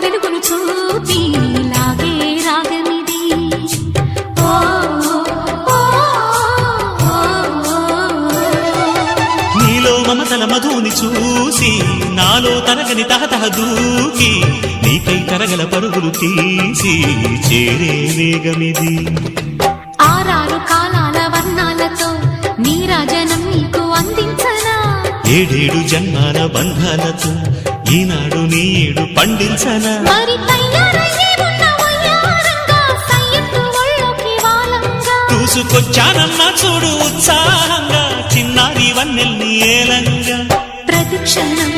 వెలుగును చూపి లాగే రాగమిది. ఓ నీలో మమతల మధుని చూసి నాలో తరగని తహతహ దూకి నీకై తరగల పరుగులు తీసి చేరే వేగమిది. ఆరారు కాలాల వర్ణాలతో నీరాజనం నీకు అందించనా, ఏడేడు జన్మాల బంధాలతో ఈనాడు నీడు పండించనా. మరి తయారయ్యే ఉన్న వయ్యారంగా సయ్యత్తు ఒళ్ళోకి వాలంగా చూసుకొచ్చానమ్మా చూడు ఉత్సాహంగా చిన్నారి వన్నెల్ని ఏలంగా. ప్రతిక్షణం